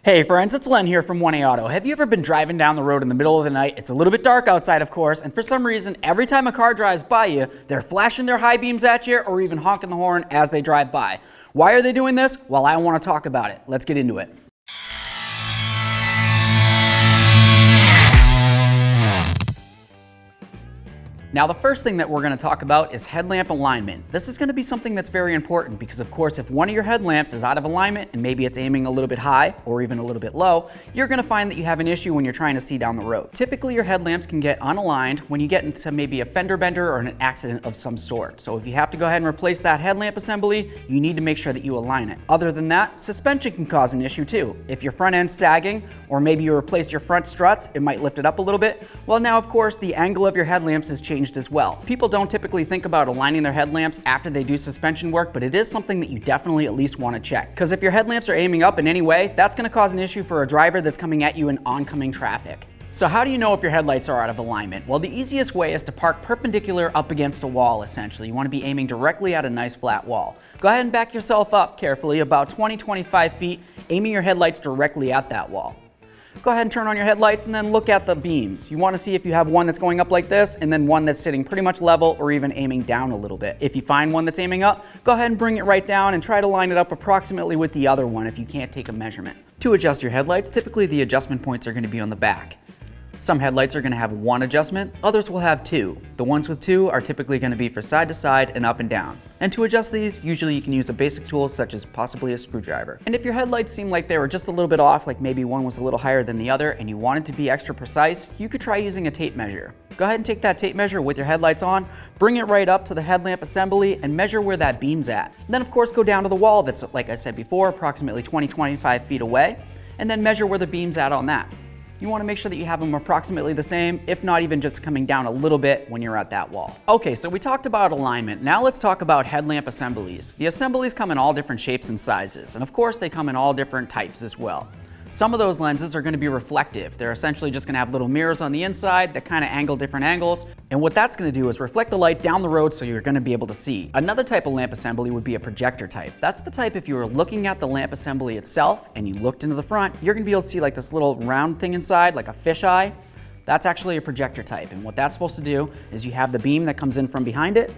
Hey friends, it's Len here from 1A Auto. Have you ever been driving down the road in the middle of the night? It's a little bit dark outside, of course, and for some reason, every time a car drives by you, they're flashing their high beams at you or even honking the horn as they drive by. Why are they doing this? Well, I want to talk about it. Let's get into it. Now, the first thing that we're going to talk about is headlamp alignment. This is going to be something that's very important because, of course, if one of your headlamps is out of alignment and maybe it's aiming a little bit high or even a little bit low, you're going to find that you have an issue when you're trying to see down the road. Typically, your headlamps can get unaligned when you get into maybe a fender bender or an accident of some sort. So if you have to go ahead and replace that headlamp assembly, you need to make sure that you align it. Other than that, suspension can cause an issue too. If your front end's sagging or maybe you replaced your front struts, it might lift it up a little bit. Well, now, of course, the angle of your headlamps has changed as well. People don't typically think about aligning their headlamps after they do suspension work, but it is something that you definitely at least want to check. Because if your headlamps are aiming up in any way, that's going to cause an issue for a driver that's coming at you in oncoming traffic. So how do you know if your headlights are out of alignment? Well, the easiest way is to park perpendicular up against a wall, essentially. You want to be aiming directly at a nice flat wall. Go ahead and back yourself up carefully, about 20-25 feet, aiming your headlights directly at that wall. Go ahead and turn on your headlights and then look at the beams. You want to see if you have one that's going up like this and then one that's sitting pretty much level or even aiming down a little bit. If you find one that's aiming up, go ahead and bring it right down and try to line it up approximately with the other one if you can't take a measurement. To adjust your headlights, typically the adjustment points are going to be on the back. Some headlights are going to have one adjustment, others will have two. The ones with two are typically going to be for side to side and up and down. And to adjust these, usually you can use a basic tool such as possibly a screwdriver. And if your headlights seem like they were just a little bit off, like maybe one was a little higher than the other and you wanted to be extra precise, you could try using a tape measure. Go ahead and take that tape measure with your headlights on, bring it right up to the headlamp assembly and measure where that beam's at. And then of course go down to the wall that's, like I said before, approximately 20-25 feet away, and then measure where the beam's at on that. You want to make sure that you have them approximately the same, if not even just coming down a little bit when you're at that wall. Okay, so we talked about alignment. Now let's talk about headlamp assemblies. The assemblies come in all different shapes and sizes, and of course they come in all different types as well. Some of those lenses are going to be reflective. They're essentially just going to have little mirrors on the inside that kind of angle different angles. And what that's going to do is reflect the light down the road so you're going to be able to see. Another type of lamp assembly would be a projector type. That's the type if you were looking at the lamp assembly itself and you looked into the front, you're going to be able to see like this little round thing inside, like a fisheye. That's actually a projector type. And what that's supposed to do is you have the beam that comes in from behind it.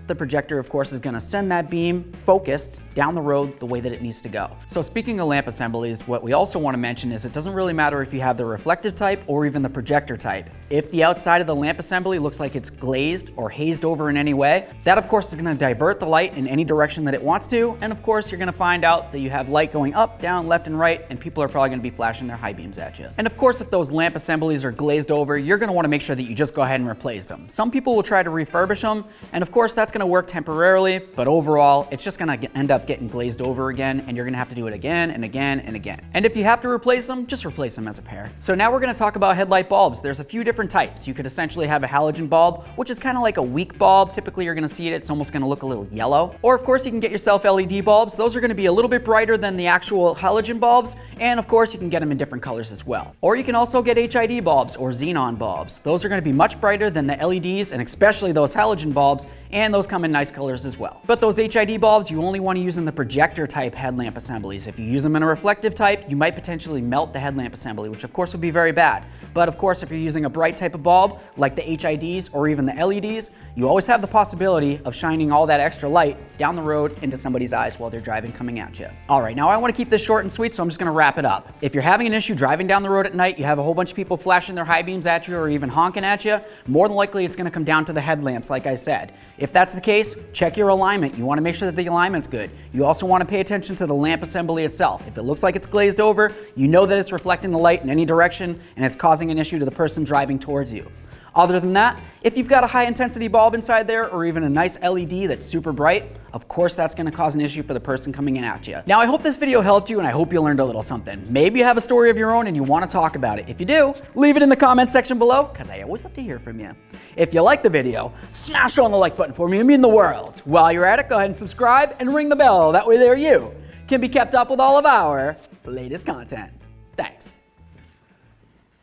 The projector, of course, is going to send that beam focused down the road the way that it needs to go. So speaking of lamp assemblies, what we also want to mention is it doesn't really matter if you have the reflective type or even the projector type. If the outside of the lamp assembly looks like it's glazed or hazed over in any way, that of course is going to divert the light in any direction that it wants to. And of course, you're going to find out that you have light going up, down, left, and right, and people are probably going to be flashing their high beams at you. And of course, if those lamp assemblies are glazed over, you're going to want to make sure that you just go ahead and replace them. Some people will try to refurbish them, and of course, that's going to work temporarily, but overall, it's just going to end up getting glazed over again, and you're going to have to do it again and again and again. And if you have to replace them, just replace them as a pair. So now we're going to talk about headlight bulbs. There's a few different types. You could essentially have a halogen bulb, which is kind of like a weak bulb. Typically, you're going to see it. It's almost going to look a little yellow. Or of course, you can get yourself LED bulbs. Those are going to be a little bit brighter than the actual halogen bulbs. And of course, you can get them in different colors as well. Or you can also get HID bulbs or xenon bulbs. Those are going to be much brighter than the LEDs, and especially those halogen bulbs, and those come in nice colors as well. But those HID bulbs, you only want to use in the projector type headlamp assemblies. If you use them in a reflective type, you might potentially melt the headlamp assembly, which of course would be very bad. But of course, if you're using a bright type of bulb, like the HIDs or even the LEDs, you always have the possibility of shining all that extra light down the road into somebody's eyes while they're driving coming at you. All right, now I want to keep this short and sweet, so I'm just going to wrap it up. If you're having an issue driving down the road at night, you have a whole bunch of people flashing their high beams at you or even honking at you, more than likely it's going to come down to the headlamps, like I said. If that's the case, check your alignment. You want to make sure that the alignment's good. You also want to pay attention to the lamp assembly itself. If it looks like it's glazed over, you know that it's reflecting the light in any direction and it's causing an issue to the person driving towards you. Other than that, if you've got a high intensity bulb inside there or even a nice LED that's super bright, of course that's going to cause an issue for the person coming in at you. Now I hope this video helped you and I hope you learned a little something. Maybe you have a story of your own and you want to talk about it. If you do, leave it in the comment section below because I always love to hear from you. If you like the video, smash on the like button for me. It means the world. While you're at it, go ahead and subscribe and ring the bell. That way there you can be kept up with all of our latest content.